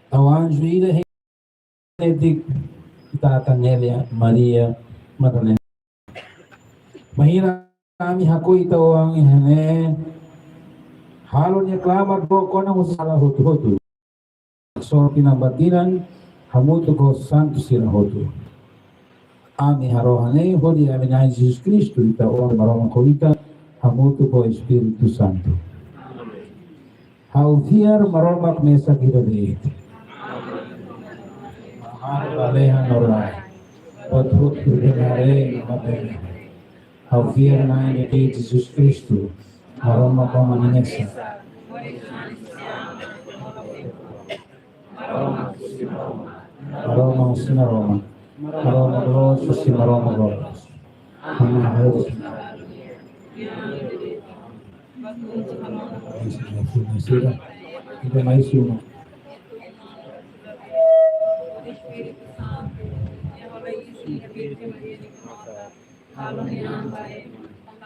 Tawan Juida Henedik Tatanelia Maria Magdalena. Mahina kami hakui tawang ihane halo niya klamat ko ko nang usala hutu-hutu. So pinabatinan hamuto ko santo sila hutu. Ami harohane hodi ami na Jesus Cristo ita o maromang ko ita hamuto ko Espiritu Santo. Haufiar maromak mesa kita diit. Mahal balehan orai. Othut kudenare mabene. Haufiar na ini Jesus Cristo maromak ko maninesa. Maroma sinaroma. Maroma grosso si maroma grosso. Uma rosa. Itu mais uma.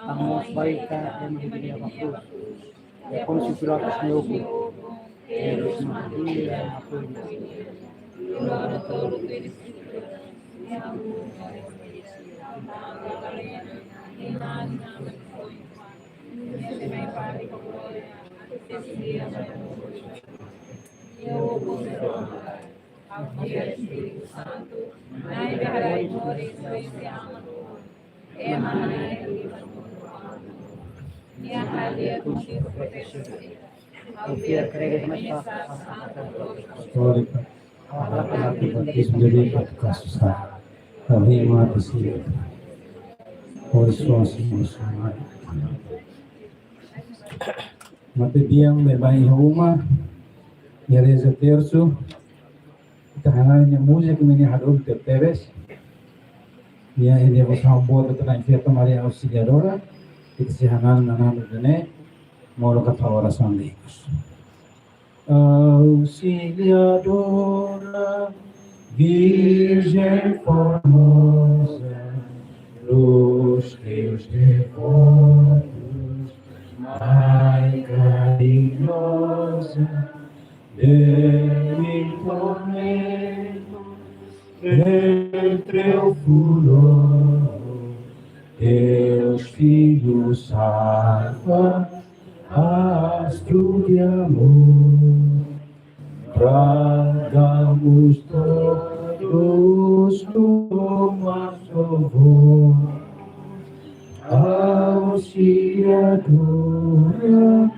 Estamos baik yang menjadi waktu. Ya kondisi piratas nyoku. Terus mati ya aku. Biar kredit masa Histórica. Batismo de vida kasusan. Kami mati sila. Horizon sinusunod. Matibiyang may bahay huma. Yareza terço. Tahanan niya música mini hadul teves. Niya hindi ko sa hambuat ito na infierto Maria Auxiliadora. Ito si Hanan na namin dine. Moro katawara sa amigos. Auxiliadora, Virgem formosa, luz teus devotos, Mãe carinhosa, dê-me tormento, entre o furor, teus filhos salva, astro de amor, bragamos todos uma só voz, Auxiliadora,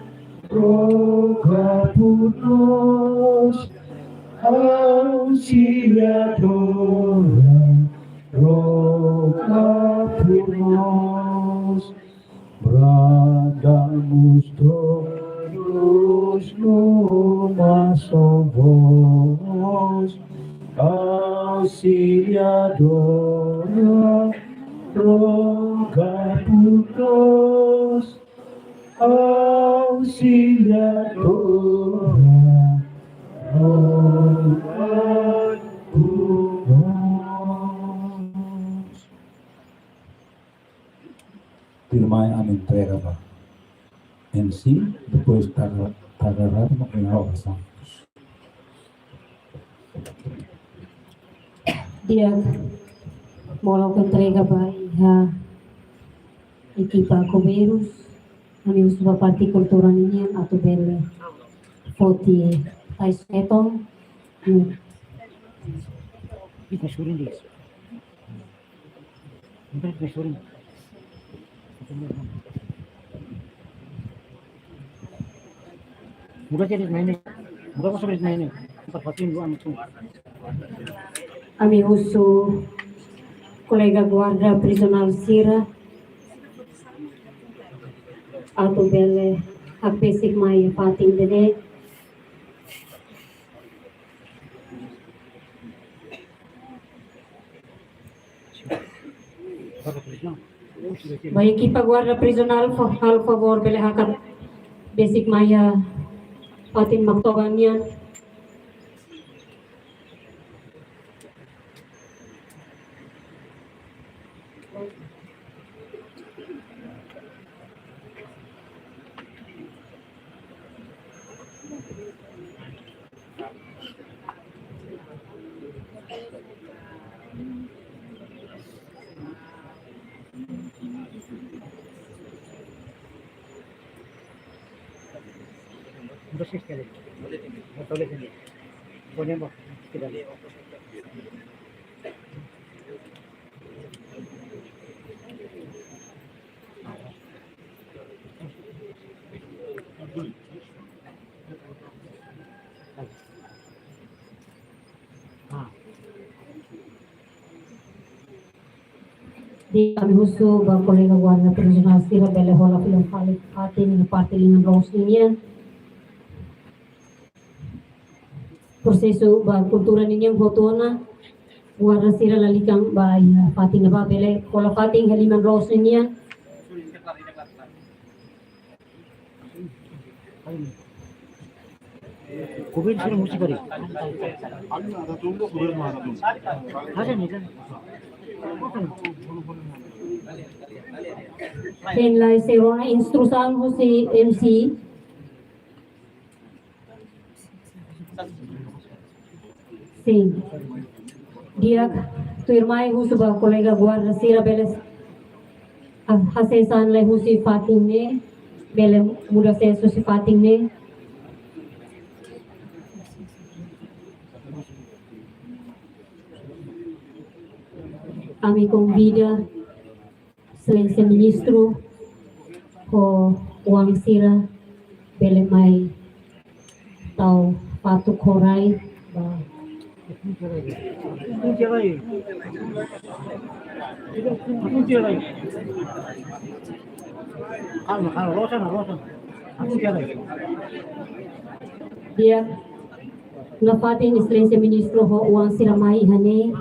roga por nós, Auxiliadora, roga por nós. Bradamos todos numa só voz, Auxiliadora, roga por nós, Auxiliadora, roga por nós. Firmai a entrega ba? Em si, depois tagarrar mo kaya oração. Dia mau que entrega ba iha equipa coberos kami usah parti kultura niya atau bele foti tais metong Kita surin dis. Kita surin. Mudah jadi main. Mudah masuk main. Empat patin dua amat. kami usu kolega guarda prisional Sira atau bele hak basic mai pating dede Vai equipa guarda prisional al favor bele hakat basic maya patin maktogannya Dosis kali. Boleh sini. Boleh Bang. Tidak. Di kami husu bang kolega Guarda Profesional Sira bele hola film falik patin na parte lingan rose niya. Proseso ba kultura ninyang hotona Guarda Sira lalikang ba pating na ba bele hola pating haliman rose niya. Kubir sini musik beri. Ada nih kan. Kenlay serona instrusan ho si MC. Sim. Dia tuirmai ho subah kolega Guarda Sira beles hasesan lay ho si fating ne bele muda seso si fating ne. Kami convida Excelência Ministro ko Uang Sira bele mai tau patu korai ba dia nafating Excelência Ministro ho Uang Sira mai hane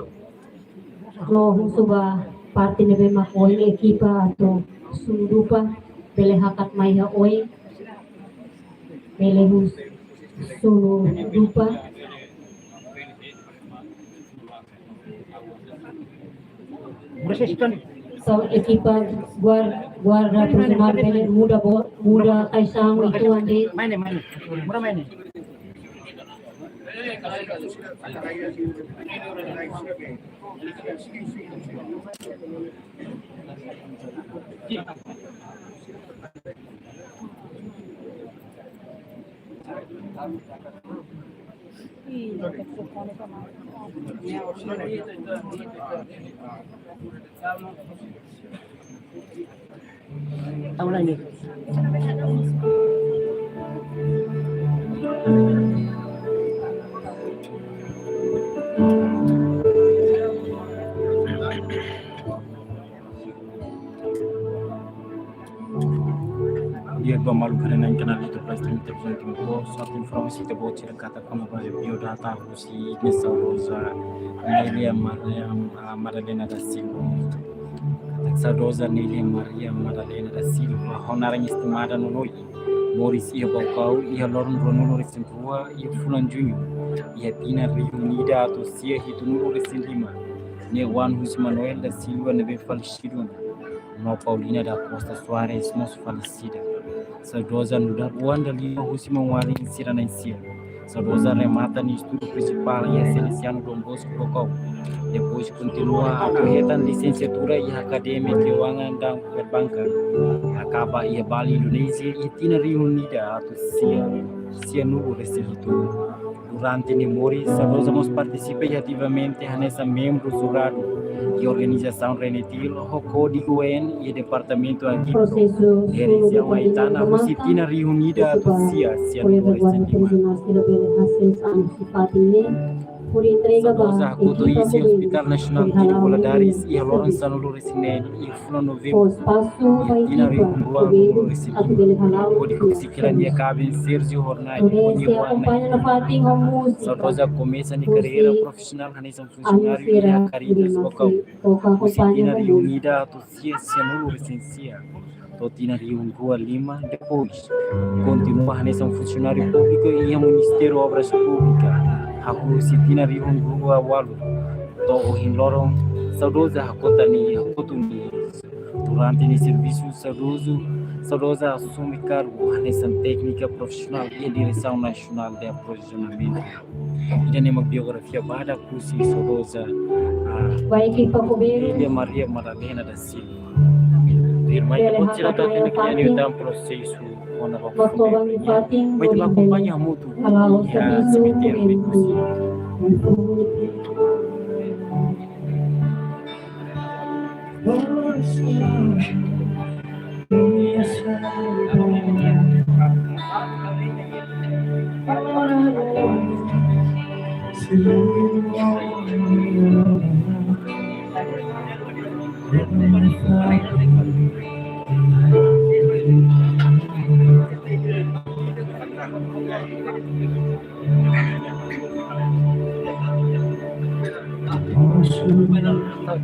lo suba parte nebe makoy ekipa atau sundupa bele hakat mai ha oi bele hus sunu dupa so ekipa guarda profesional bele muda kaisang itu ande Main. Murah main. Tahu lah ini. Dia dua malu karena kenal itu pasti terjadi tempo suatu informasi itu bocor kata kamu pada biodata si Nesa Rosa Nelia Maria Madalena da Silva Nesa Rosa Nelia Maria Madalena da Silva honoran estimada no noi Boris ia bocau ia lorun ronuno resentua ia fulan junho ia pina reunida atau sia hitu nulo resendima ne Juan José Manuel da Silva nebe falecido no Paulina da Costa Soares moço falecida Saudosa Nuda Wanda Lima Husima Wali Insira Nancia Saudosa remata no estudo principal e a Celestiano Dom Bosco Bocau depois continua a correta licenciatura e acadêmica Keuangan dan Perbankan acaba e Bali Indonesia e tina reunida atau sia nulo recebido durante Nemori Saudosa nos participa ativamente nessa membro jurado e organização Renetil, o Código N e o Departamento Agrícola, Gerencial Maitana, Rusitina reunida a Tucia, Saudosa Acuto e o Hospital Nacional de Coladares e a Lourenço no Lorecinelli e o Fulano Vivo, e a Tina reunida no Lorecinelli, o Código de Siquirania cabe em Sérgio Hornai, Saudosa começa a carreira profissional nessa funcionário e a Caritas Bocau. Tina reunida a Tucia, Cianuro Recensia. Totina reuniu Lima, depois continua nessa funcionário público e a Ministério Obras Públicas. Aku Tina reuniu a Walu. To Hinloron, Saudosa Hakotani, Hakotuni. Durante o serviço saudoso, Saudosa assume cargo nessa técnica profissional e direção nacional de aprovisionamento. Irene biografia bada kusi Saudosa Vai equipa Cobeiro, Lídia Maria Madalena da Silva. Irmã Bele que tira da Hakataya técnica Fatim, e um processo ona Matobang Fatim, Mas te acompanha muito Alao e sa a piso, cemitério de Cusi.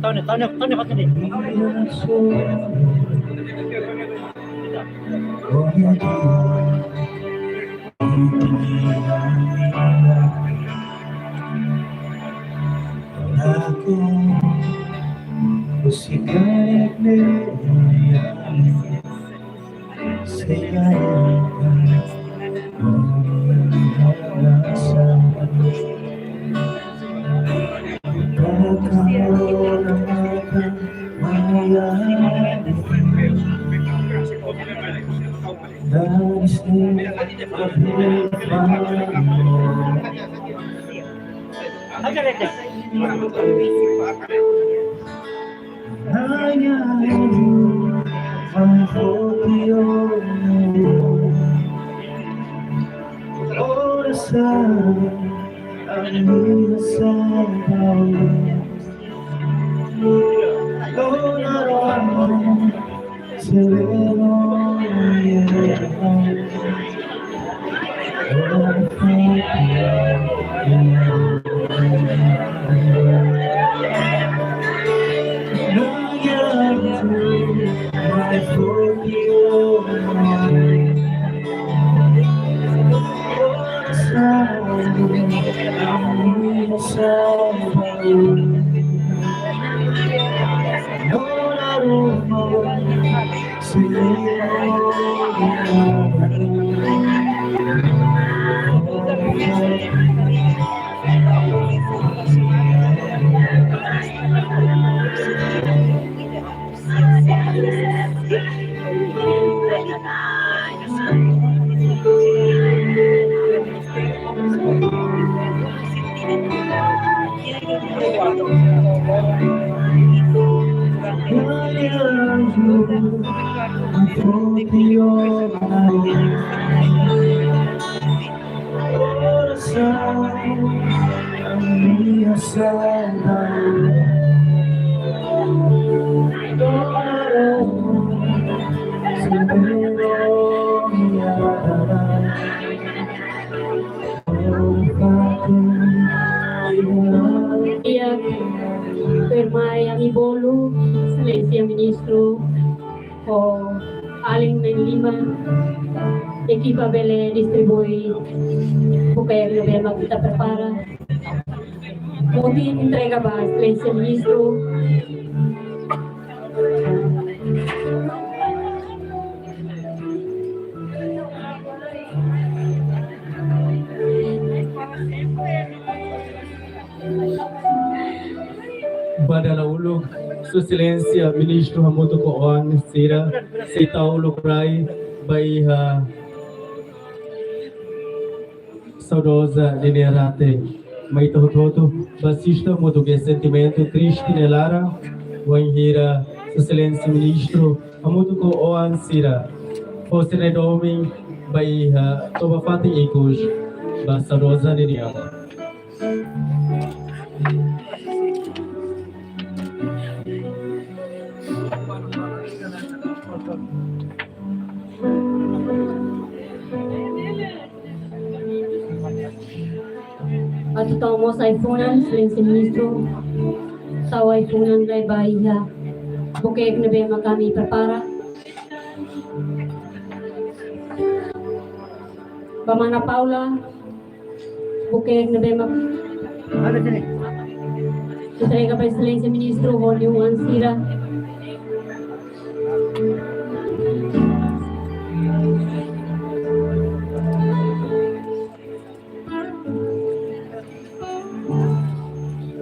Tanya, Aku bersikap mulia, sekarang merasa takkan melayani dan setiap hanya Iya, Permay ang Ibolo, Silesia Ministro, o Aling Lima, equipa Bele distribui, porque el gobierno kita prepara. Muti entrega ba, Silesia Ministro. Badala ulo, su silencia, ministro Hamuto Koan, Sira, Sita ulo Krai, Baiha, saudosa Linerate, Maita Hototo, Basista, Muto que sentimento triste nelara, Wanhira, su silencia, ministro Hamuto Koan, Sira, Fosse Redoming, Baiha, Toba Fati Ikush, Basaudosa Linerate. At ito mo sa iPhone, Silesia Ministro, sa iPhone na Baiha, bukek na ba kami prepara. Pamana Paula, bukek na ba entrega pa Silesia Ministro, Volume 1 Sira.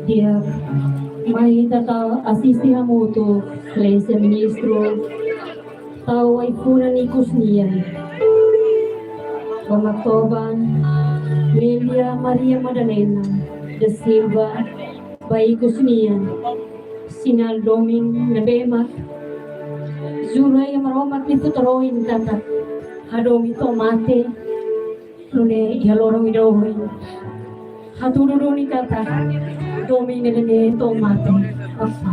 Dia may tata asisi hamuto Silencio Ministro tao ay punan ni Kusnian Bamaktoban Melia Maria Madalena da Silva Bai Kusnian Sinal Doming Nabemak Zuray maromat ni Futuroin tatat Hadomi tomate Lune ihalorong idohoy Haturudo ni tatat Domi nilene tomate Apa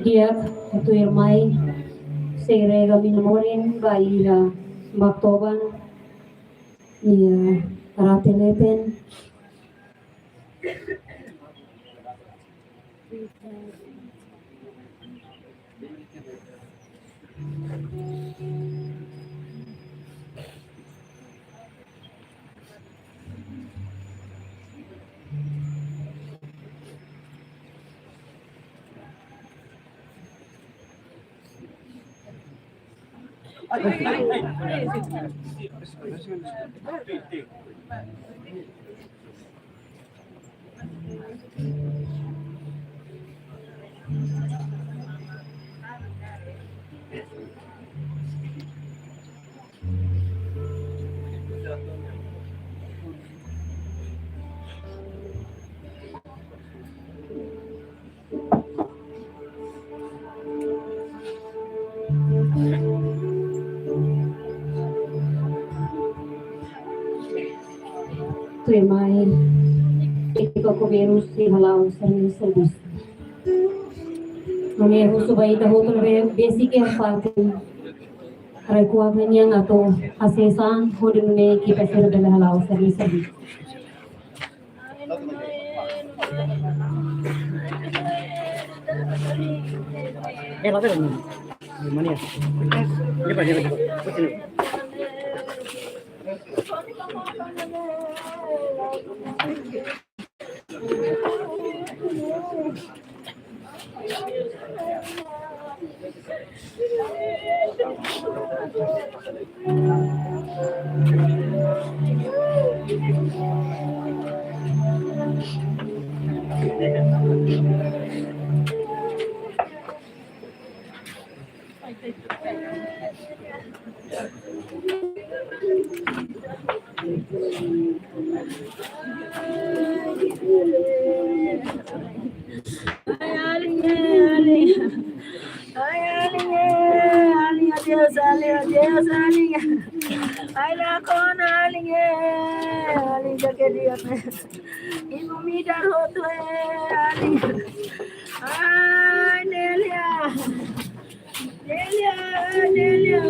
Dia itu irmai sere kami namorin baila maktoban ia ratelepen tu irmai iko ko virus si halau service Nune husu bai tahu tu basic yang pakai requirement yang atau asesan hodin ne kita ser bela halau service la verdad, manía. Lleva. Ibu midar hotu ali. Ay Nelia. Nelia.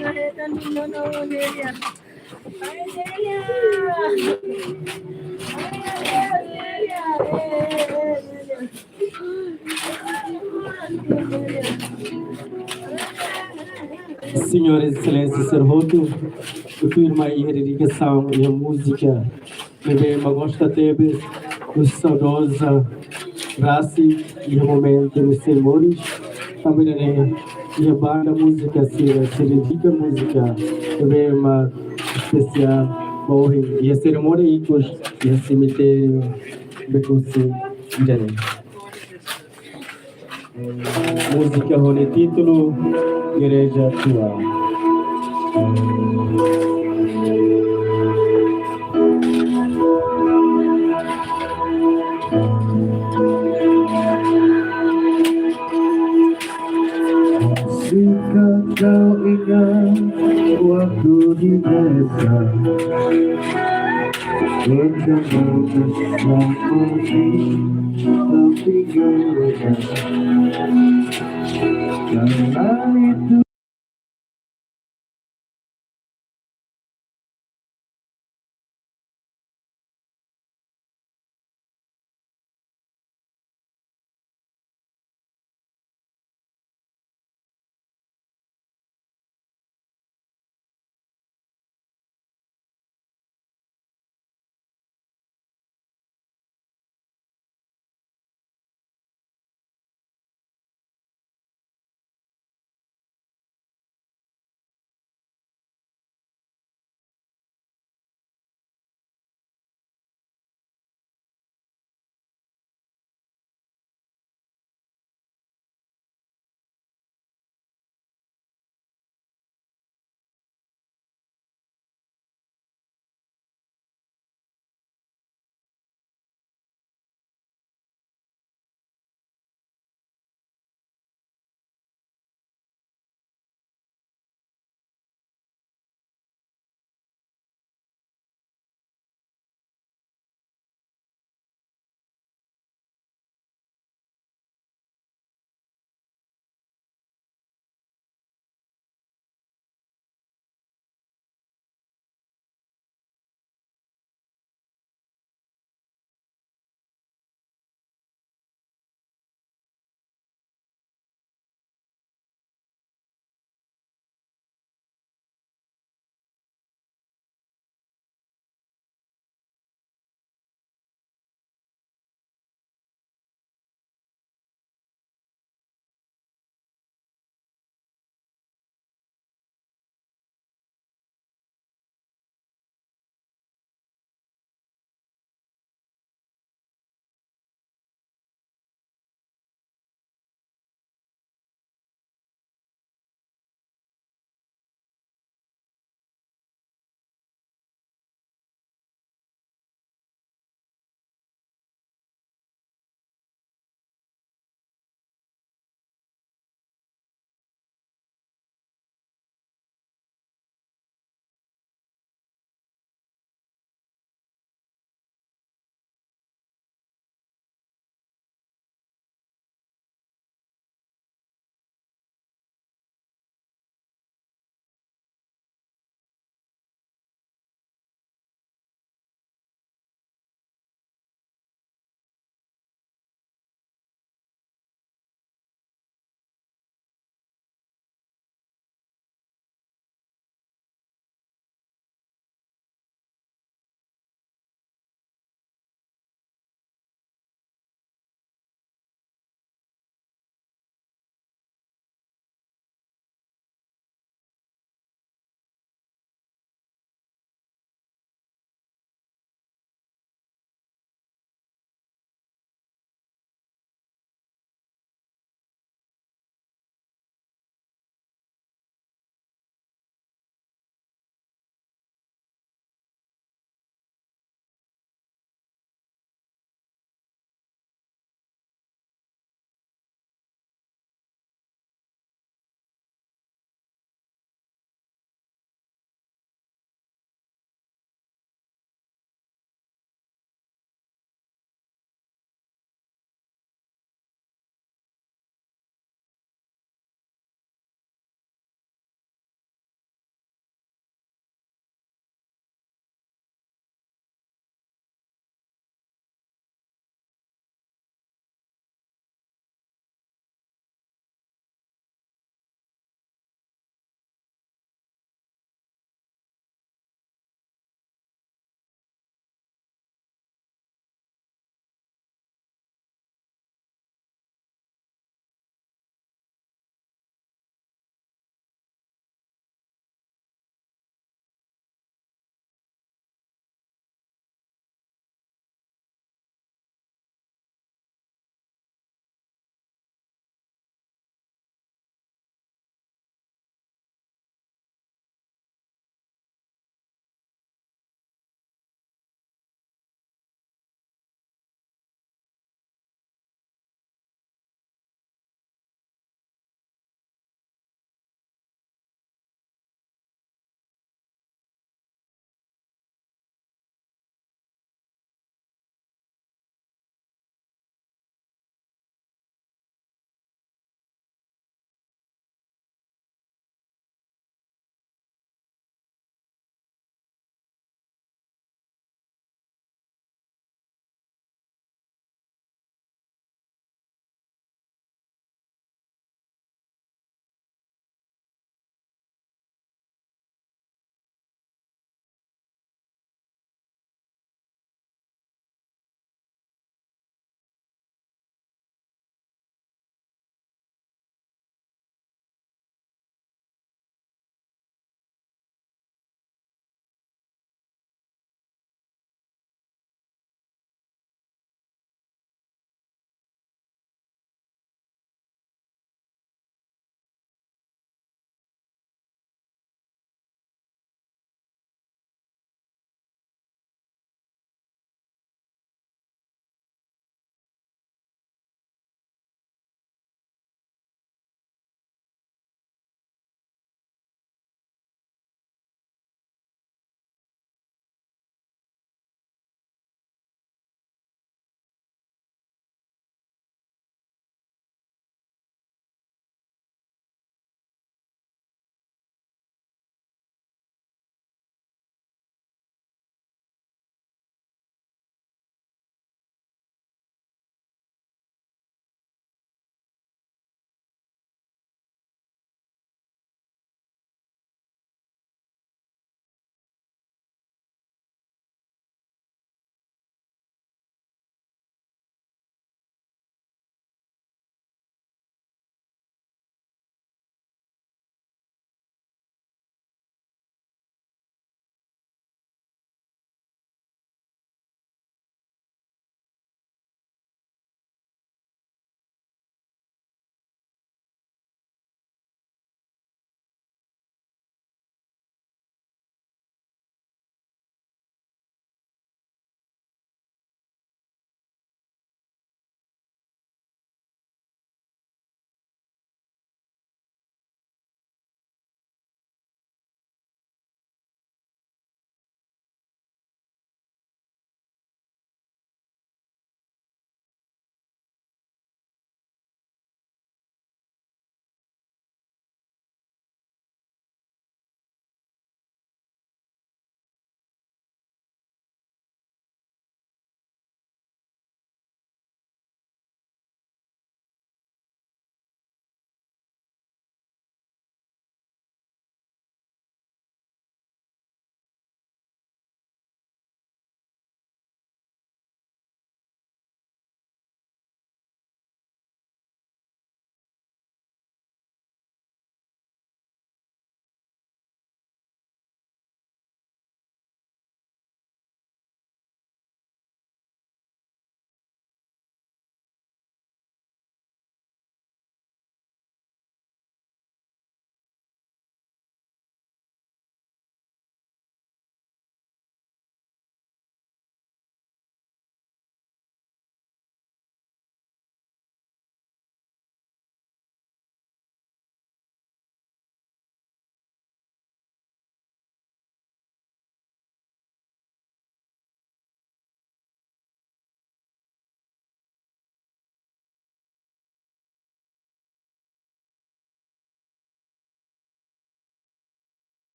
Nahetan no Nelia. Ay Nelia. Senhora Excelência Serroto, eu firma aí a dedicação e a música que vem uma gosta teve o saudosa Raci e o momento dos sermões também né e a banda música se dedica a música que vem uma especial morre e a cerimônia e a cemitério becoce dele música com o título Igreja Atual. Jika kau ingat waktu di desa bertemu mesra pergi tapi gereja karena itu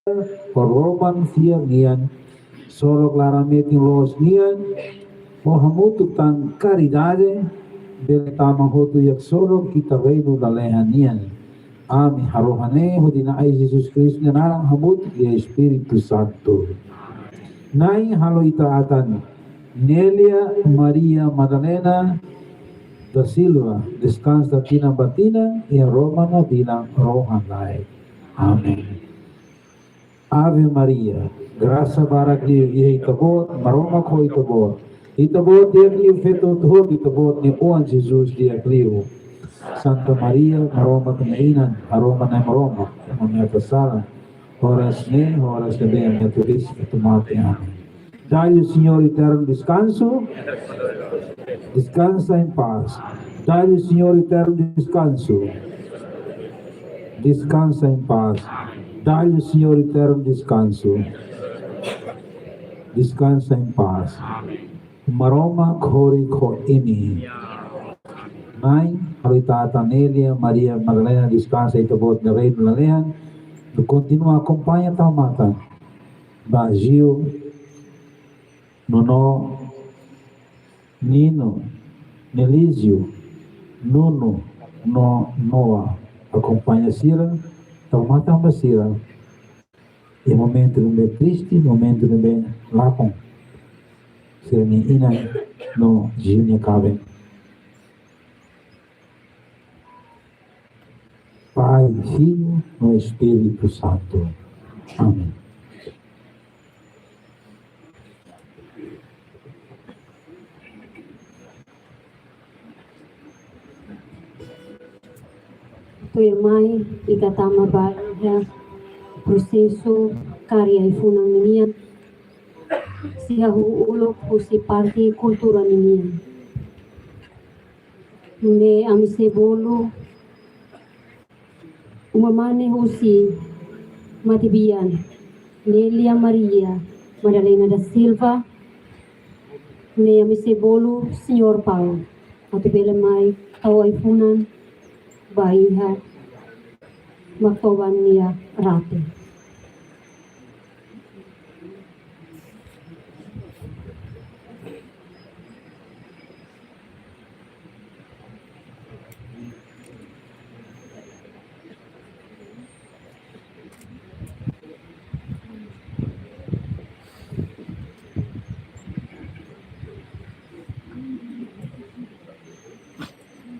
por Roman siya niyan, solo claramente los niyan, o hamutuk tan caridade, dele tamang hotu yak solo kita reino dalehan niyan. Amin harohane, hodina ay Jesus Christ na narang hamut, y Espiritu Santo. Nai halo itaatan, Nelia Maria Magdalena da Silva, descansa tinang batinan, y Roma na bilang rohan lahat. Amen. Ave Maria, graça barak liu ia itabot, maroma ko itabot. Itabot dia liu feto tuhot, itabot ni Juan Jesus dia liu. Santa Maria, maroma kinainan, aroma na maroma, mga kasalan, horas de bem, na turis, tumate amin. Dahil Senhor eterno descanso, descansa em paz. Dahil Senhor eterno descanso, descansa em paz. Dahil Senhor eterno descanso, descansa em paz. Maroma kori ko ini. Nai, haritata Nelia, Maria Magdalena, descansa e tabot na rei na lehan. Continua, acompanha tamata. Bagio, Nono, Nino, Nelísio, Nuno, Noah. Acompanha Sira, tamata ang Sira. E momento no bem triste, momento no bem lapong. Sira ni inay no Gil niya kabe. Pai, Filho, no Espírito Santo. Amém. Tuirmai, ikatama bahaya, proseso, karya ifunang ninian, siya huulok po si parti kultura ninian. Nde amise bolo, umamane ho si Matibian, Nelia Maria, Madalena da Silva, ne amise bolo, Senhor Paulo, at belamay, taway funan, bahiha, maktawan niya rate.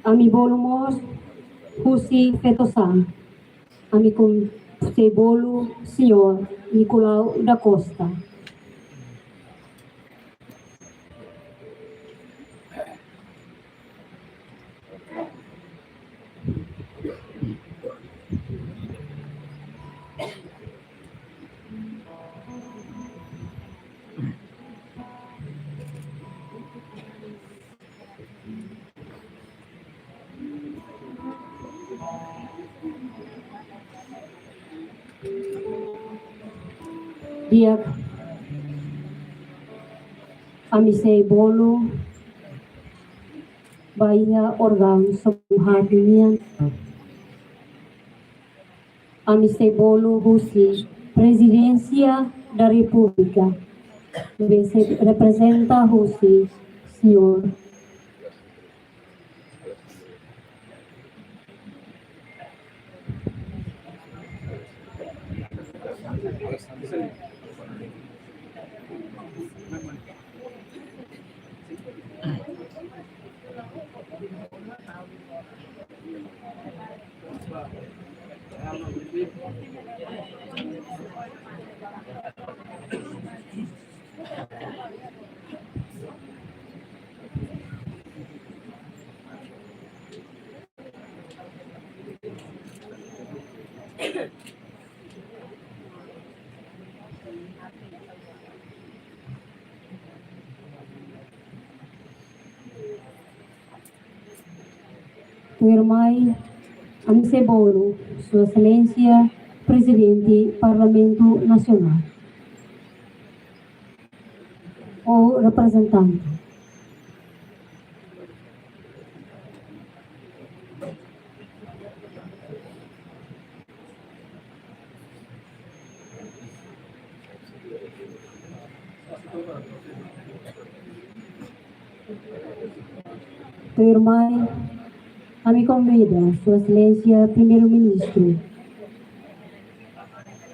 Ami bolumos, Husi Fetosan, ami com Cebolo, Senhor Nicolau da Costa. Dia ami Cebolo, Bahia organ Sumhadinian, ami Cebolo Husi, Presidência da República, representa Husi, Senhor. Tuirmai, ami Cebolo, Sua Excelência, Presidente Parlamento Nacional. O representante. Irmãe, a me convida, Sua Excelência Primeiro-Ministro,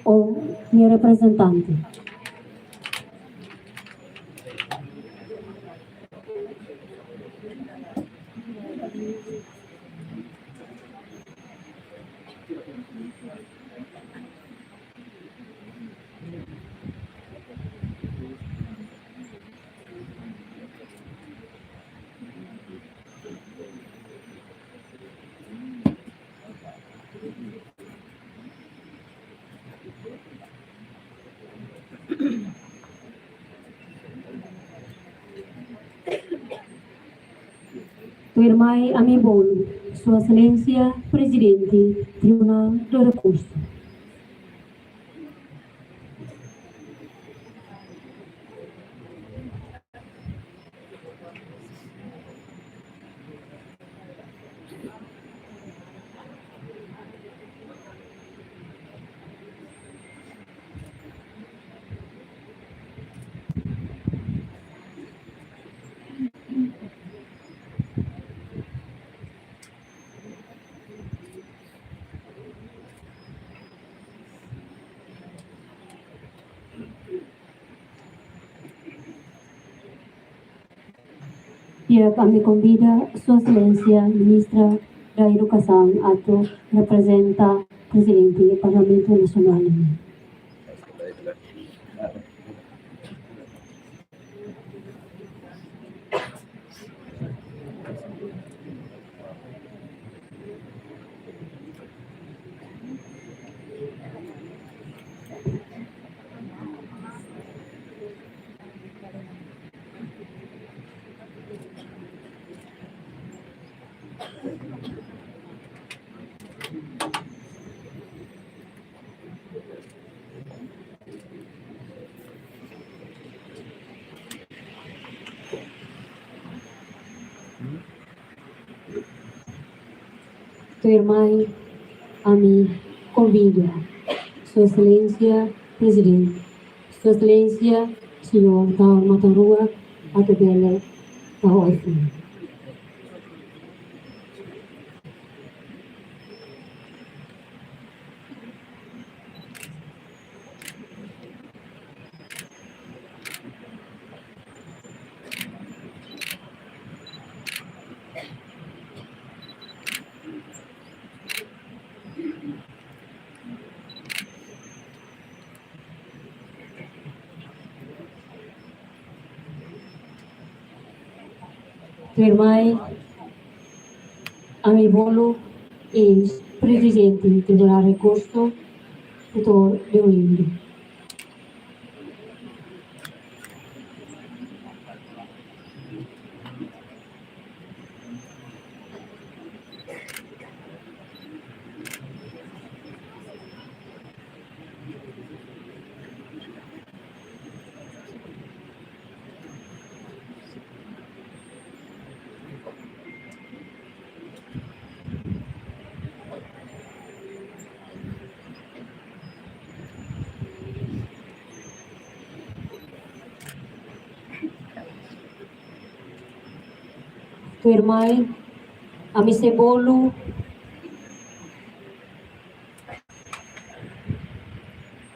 ou minha representante. Irmãe, a me bolo, Sua Excelência Presidente, Tribunal do Recurso. E a me convida, Sua Excelência Ministra da Educação, ato representa Presidente do Parlamento Nacional. Tua irmã a me convida, Sua Excelência Presidente, Sua Excelência Senhor Taur Matarua, ato bela Taur iPhone. Tua irmã a me bolo, ex-presidente do Tribunal de Recurso, Dr. Leolindo. Tua irmã a me cebolo,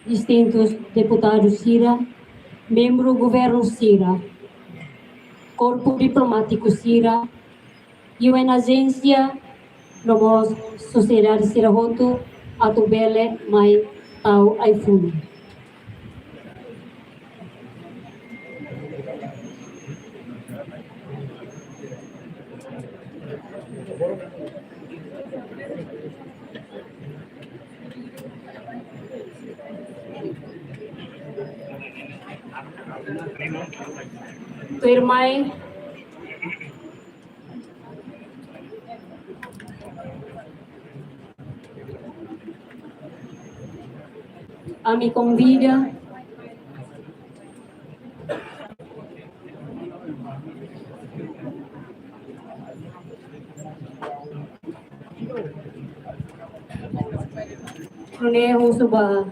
distintos deputados CIRA, membro do governo CIRA, corpo diplomático CIRA, UN agência, nomos sociedade CIRA Hotu, ato bele mai tau iPhone. Tua irmã a me convida Proneho suba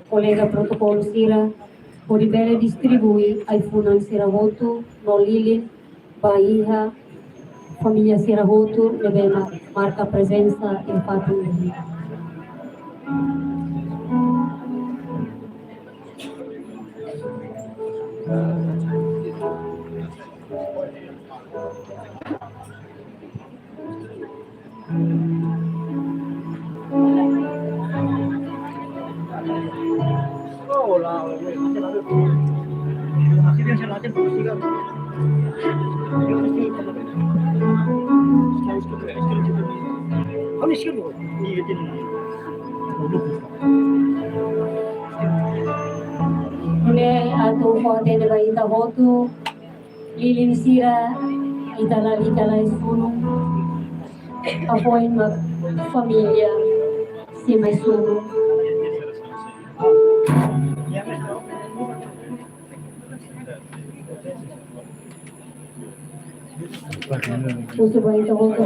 colega protocolo Sira, pode bela distribui iPhone Sira Voto, no Lili, Bahia, família Sirahoto deve marcar presença em fato. Muli ato forte na ita hotu lilin sira italali kalay sunong apoin mag família si may sunong. Gusto ba ito hotu?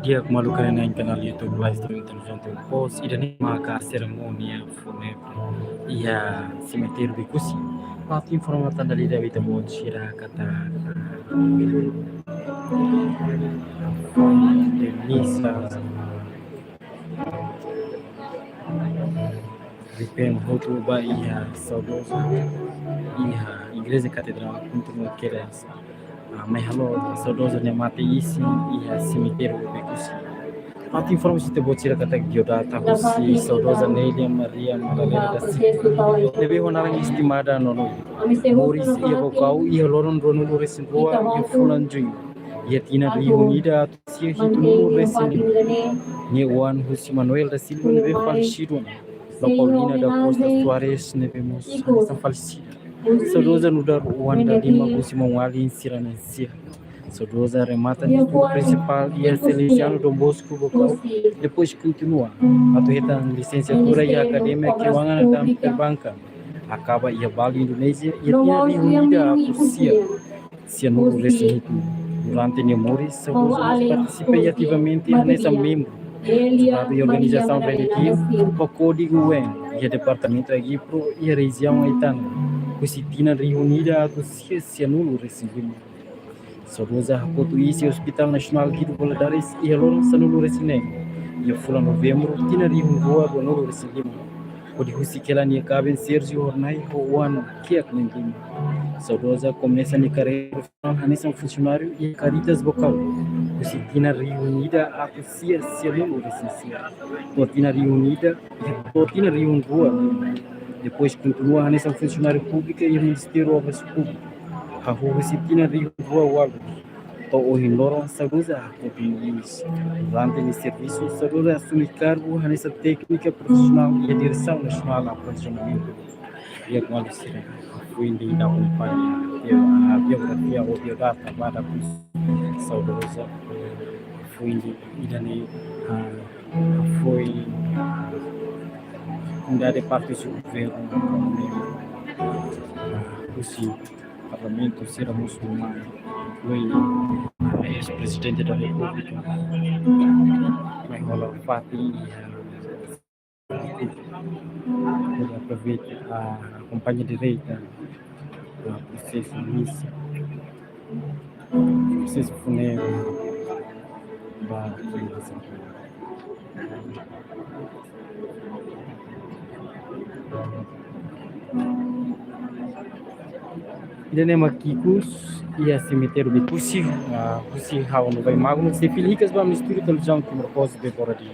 Dia kemalukan yang kenal YouTube live streaming televisão pos idani maka ceremonia funebre ia cemitério Bikusi pat informatan dari David Mochira kata de misa Ripem Hotu ba ia saudosa ia igreja catedral untuk querer may halo saudosa ne mati isi ia cemitério Bikusi pat informasi te bocira kata Giodata Husi saudosa Nelia Maria Madalena da Silva deve honrar estimada nono Moris ia bocau ia loron rono resinroa ia fulan junho ia tina reunida sia hitu resin ni Juan Husi Manuel da Silva neve falecido La Paulina da Costa Suarez neve moça falecida saudosa nudar Juan da Lima Husi Mawali insirana sia saudosa remata no principal ia Celestiano Dom Bosco Bocau depois continua atueta licenciatura e academia que wangan da perbankan acaba ia Bali Indonesia ia tina reunida sia no resin durante Nemoris saudosa participei ativamente nessa membro da organização preventiva o código UN e o departamento aqui pro e a região Aitana kusitina reunida a sia nulo recebimento saudosa Português e Hospital Nacional Guido Valadares e a lorong sanulo resinem e fula novembro tina reunida do nulo recebimento o de Husikela ni caben Sergio Hornai o ano que acredita saudosa começa ni carreira hanesa funcionário e Caritas Vocal Kusitina reunida a sia nulo recebimento totina reunida totina reunida depois continua hanesa funcionário público e Ministério Obras Públicas a Husitina reunida o to o hindoro saudosa copinis durante o serviço saudosa assume cargo hanesa técnica profissional e a direção nacional do funcionamento e a condução foi da companhia a biografia ou biodata pada saudosa foi idane foi dari parte do governo Husi parlamento será muçulmano foi ex-presidente da República Maihola Fatih ele aproveita acompanha direita do processo de missa, processo funerário da igreja. Ele é maquikus e a cemitério de Pusi, Pusi Hau no vai mago, mas se filicas vamos mistura televisão que propósito de fora de